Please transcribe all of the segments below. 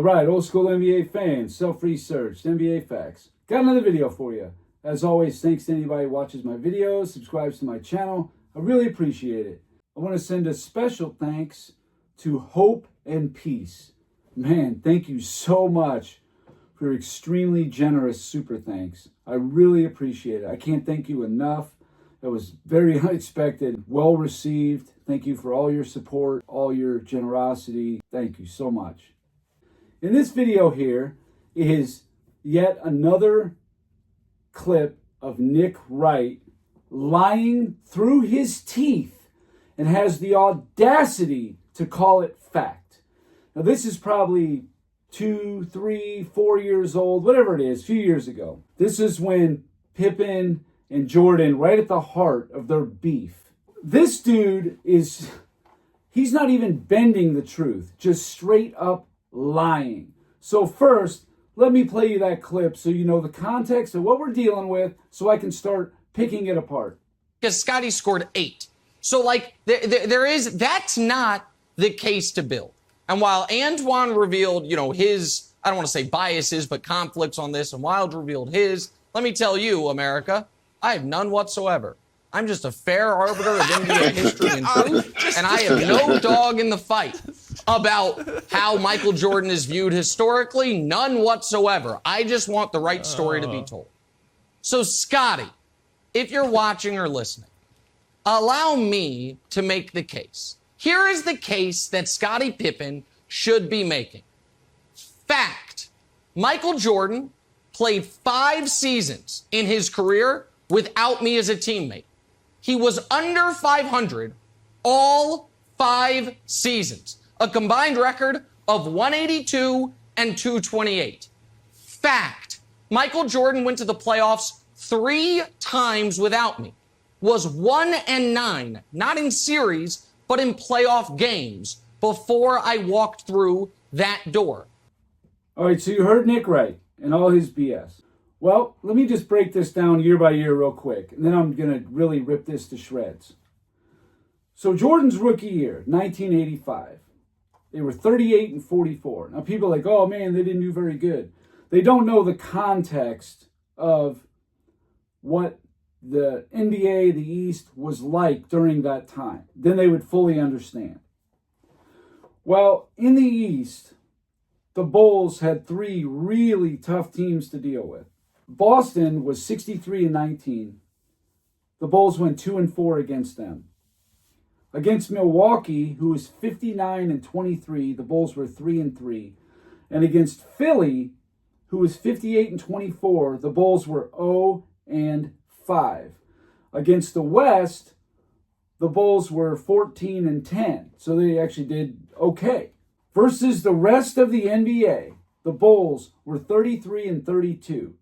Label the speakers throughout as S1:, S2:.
S1: All right, old school NBA fans, self-researched, NBA facts. Got another video for you. As always, thanks to anybody who watches my videos, subscribes to my channel. I really appreciate it. I want to send a special thanks to Hope and Peace. Man, thank you so much for your extremely generous super thanks. I really appreciate it. I can't thank you enough. It was very unexpected, well received. Thank you for all your support, all your generosity. Thank you so much. In this video here is yet another clip of Nick Wright lying through his teeth and has the audacity to call it fact. Now this is probably 2, 3, 4 years old, whatever it is, a few years ago. This is when Pippen and Jordan, right at the heart of their beef. This dude he's not even bending the truth, just straight up lying. So first, let me play you that clip so you know the context of what we're dealing with so I can start picking it apart.
S2: Because Scotty scored 8. So, that's not the case to build. And while Antoine revealed, his, I don't want to say biases, but conflicts on this, and Wild revealed his, let me tell you, America, I have none whatsoever. I'm just a fair arbiter of NBA history and truth, and I have no dog in the fight about how Michael Jordan is viewed historically, none whatsoever. I just want the right story to be told. So, Scotty, if you're watching or listening, allow me to make the case. Here is the case that Scottie Pippen should be making. Fact, Michael Jordan played 5 seasons in his career without me as a teammate. He was under 500 all 5 seasons. A combined record of 182 and 228. Fact, Michael Jordan went to the playoffs 3 times without me. Was 1-9, not in series, but in playoff games before I walked through that door.
S1: All right, so you heard Nick Wright and all his BS. Well, let me just break this down year by year real quick, and then I'm going to really rip this to shreds. So Jordan's rookie year, 1985, they were 38 and 44. Now people are like, oh man, they didn't do very good. They don't know the context of what the NBA, the East, was like during that time. Then they would fully understand. Well, in the East, the Bulls had 3 really tough teams to deal with. Boston was 63 and 19. The Bulls went 2 and 4 against them. Against Milwaukee, who was 59 and 23, the Bulls were 3 and 3. And against Philly, who was 58 and 24, the Bulls were 0 and 5. Against the West, the Bulls were 14 and 10. So they actually did okay. Versus the rest of the NBA, the Bulls were 33 and 32.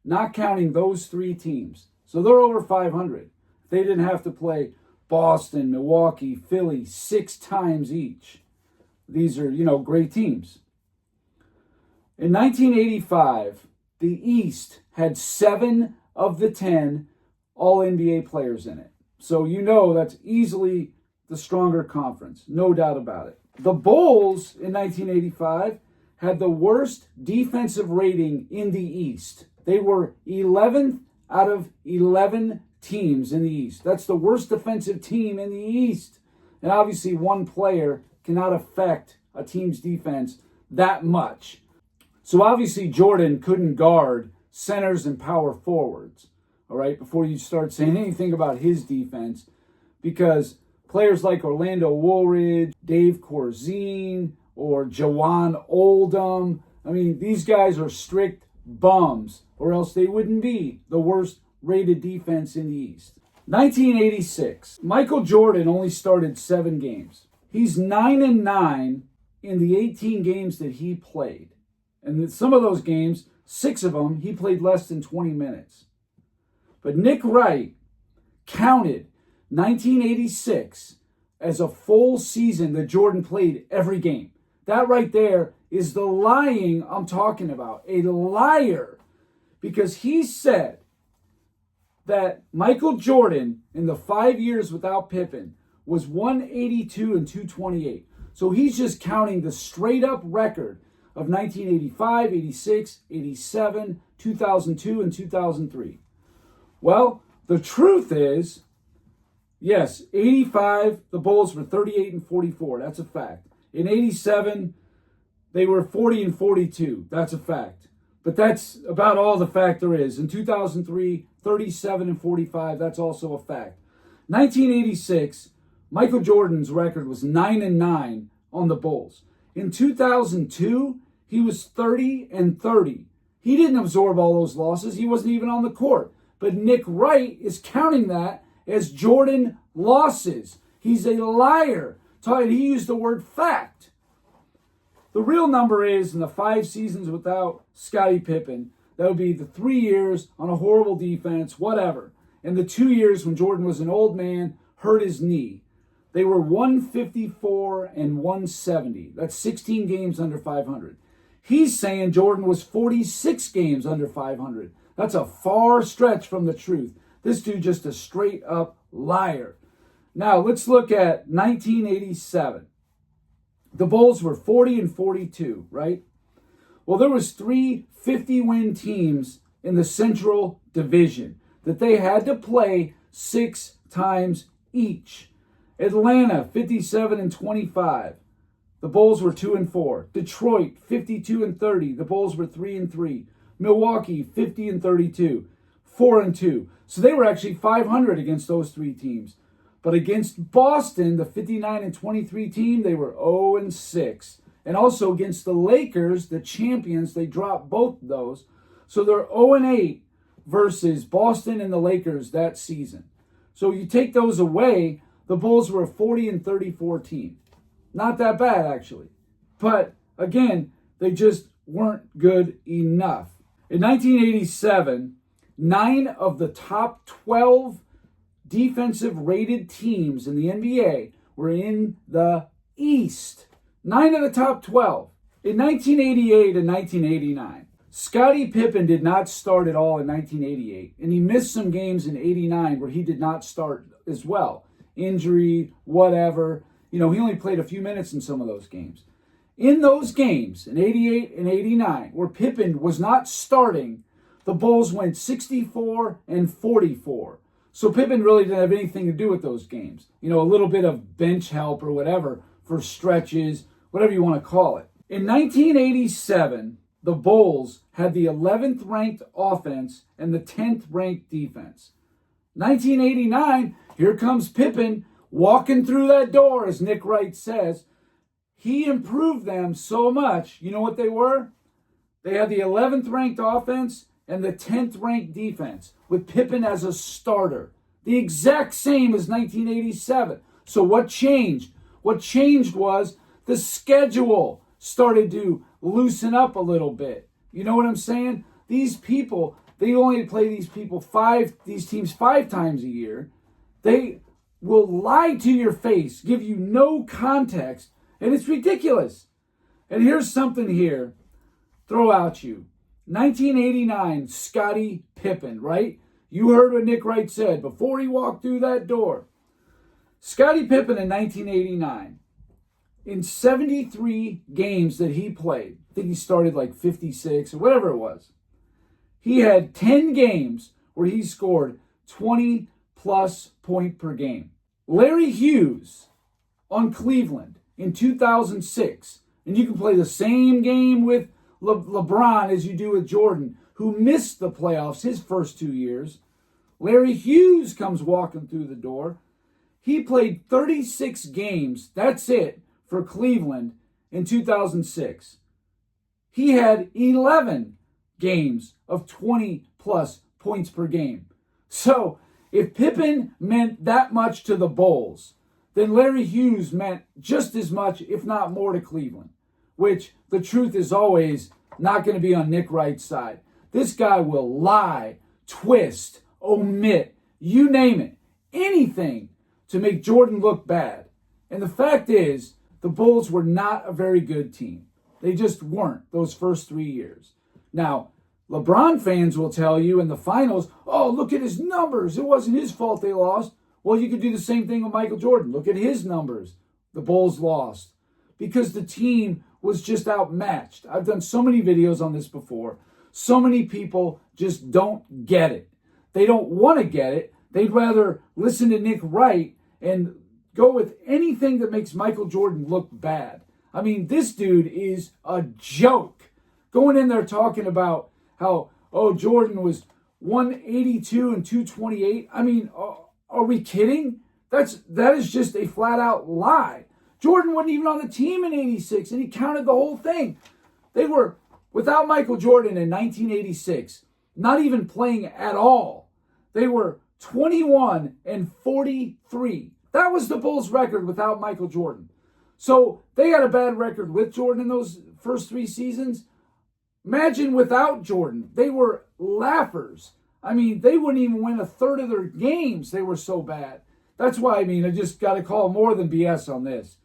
S1: Not counting those 3 teams. So they're over 500. They didn't have to play Boston, Milwaukee, Philly 6 times each. These are, great teams. In 1985, the East had 7 of the 10 All-NBA players in it. So that's easily the stronger conference. No doubt about it. The Bulls in 1985 had the worst defensive rating in the East. They were 11th out of 11 teams in the East. That's the worst defensive team in the East. And obviously one player cannot affect a team's defense that much. So obviously Jordan couldn't guard centers and power forwards, all right, before you start saying anything about his defense, because players like Orlando Woolridge, Dave Corzine, or Jawan Oldham, these guys are strict bums, or else they wouldn't be the worst rated defense in the East. 1986, Michael Jordan only started 7 games. He's 9 and 9 in the 18 games that he played. And some of those games, 6 of them, he played less than 20 minutes. But Nick Wright counted 1986 as a full season that Jordan played every game. That right there is the lying I'm talking about. A liar. Because he said that Michael Jordan, in the 5 years without Pippen, was 182 and 228. So he's just counting the straight up record of 1985, 86, 87, 2002, and 2003. Well, the truth is, yes, 85, the Bulls were 38 and 44. That's a fact. In 87, they were 40 and 42. That's a fact. But that's about all the fact there is. In 2003, 37 and 45. That's also a fact. 1986, Michael Jordan's record was 9 and 9 on the Bulls. In 2002, he was 30 and 30. He didn't absorb all those losses. He wasn't even on the court. But Nick Wright is counting that as Jordan losses. He's a liar. He used the word fact. The real number is, in the 5 seasons without Scottie Pippen, that would be the 3 years on a horrible defense, whatever. And the 2 years when Jordan was an old man, hurt his knee. They were 154 and 170. That's 16 games under 500. He's saying Jordan was 46 games under 500. That's a far stretch from the truth. This dude just a straight up liar. Now let's look at 1987. The Bulls were 40 and 42, right? Well, there was 3 50-win teams in the Central Division that they had to play 6 times each. Atlanta, 57 and 25. The Bulls were 2 and 4. Detroit, 52 and 30. The Bulls were 3 and 3. Milwaukee, 50 and 32. 4 and 2. So they were actually 500 against those 3 teams. But against Boston, the 59 and 23 team, they were 0 and 6. And also against the Lakers, the champions, they dropped both of those. So they're 0 and 8 versus Boston and the Lakers that season. So you take those away, the Bulls were a 40 and 34 team. Not that bad, actually. But again, they just weren't good enough. In 1987, 9 of the top 12 defensive rated teams in the NBA were in the East. 9 of the top 12. In 1988 and 1989, Scottie Pippen did not start at all in 1988, and he missed some games in 89 where he did not start as well. Injury, whatever. He only played a few minutes in some of those games. In those games, in 88 and 89, where Pippen was not starting, the Bulls went 64 and 44. So Pippen really didn't have anything to do with those games. A little bit of bench help or whatever for stretches, whatever you want to call it. In 1987, the Bulls had the 11th ranked offense and the 10th ranked defense. 1989, here comes Pippen walking through that door, as Nick Wright says. He improved them so much. You know what they were? They had the 11th ranked offense and the 10th ranked defense with Pippen as a starter. The exact same as 1987. So what changed? What changed was the schedule started to loosen up a little bit. You know what I'm saying? These people, they only play these teams 5 times a year. They will lie to your face, give you no context, and it's ridiculous. And here's something here, throw out you. 1989, Scottie Pippen, right? You heard what Nick Wright said before he walked through that door. Scottie Pippen in 1989, in 73 games that he played, I think he started like 56 or whatever it was, he had 10 games where he scored 20 plus point per game. Larry Hughes on Cleveland in 2006, and you can play the same game with LeBron as you do with Jordan, who missed the playoffs his first 2 years. Larry Hughes comes walking through the door. He played 36 games, that's it, for Cleveland in 2006. He had 11 games of 20 plus points per game. So if Pippen meant that much to the Bulls, then Larry Hughes meant just as much, if not more, to Cleveland, which the truth is always not going to be on Nick Wright's side. This guy will lie, twist, omit, you name it, anything to make Jordan look bad. And the fact is, the Bulls were not a very good team. They just weren't those first 3 years. Now, LeBron fans will tell you in the finals, oh, look at his numbers. It wasn't his fault they lost. Well, you could do the same thing with Michael Jordan. Look at his numbers. The Bulls lost because the team was just outmatched. I've done so many videos on this before. So many people just don't get it. They don't want to get it. They'd rather listen to Nick Wright and go with anything that makes Michael Jordan look bad. I mean, this dude is a joke. Going in there talking about how, oh, Jordan was 182 and 228. I mean, are we kidding? That is just a flat out lie. Jordan wasn't even on the team in 86, and he counted the whole thing. They were, without Michael Jordan in 1986, not even playing at all. They were 21 and 43. That was the Bulls' record without Michael Jordan. So they had a bad record with Jordan in those first 3 seasons. Imagine without Jordan. They were laughers. I mean, they wouldn't even win a third of their games. They were so bad. That's why, I mean, I just got to call more than BS on this.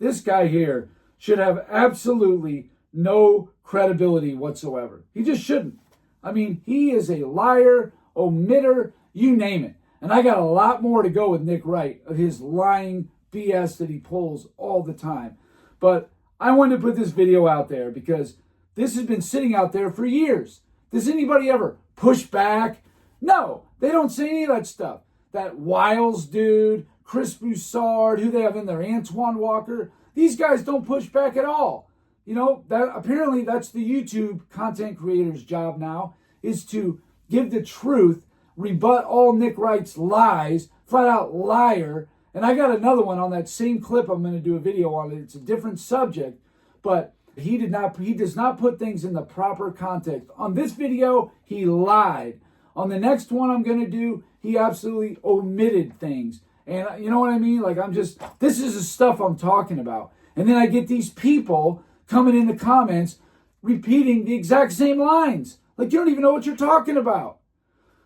S1: This guy here should have absolutely no credibility whatsoever. He just shouldn't. I mean, he is a liar, omitter, you name it. And I got a lot more to go with Nick Wright of his lying BS that he pulls all the time. But I wanted to put this video out there because this has been sitting out there for years. Does anybody ever push back? No, they don't say any of that stuff. That Wiles dude, Chris Broussard, who they have in there, Antoine Walker, these guys don't push back at all. You know, that apparently that's the YouTube content creator's job now, is to give the truth, rebut all Nick Wright's lies, flat out liar. And I got another one on that same clip. I'm going to do a video on it. It's a different subject, but he does not put things in the proper context. On this video, he lied. On the next one I'm going to do, he absolutely omitted things. And you know what I mean? Like, this is the stuff I'm talking about. And then I get these people coming in the comments repeating the exact same lines. Like, you don't even know what you're talking about.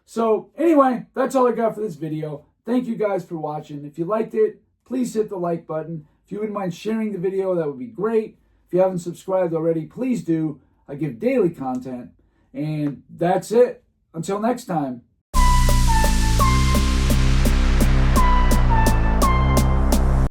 S1: So anyway, that's all I got for this video. Thank you guys for watching. If you liked it, please hit the like button. If you wouldn't mind sharing the video, that would be great. If you haven't subscribed already, please do. I give daily content. And that's it. Until next time.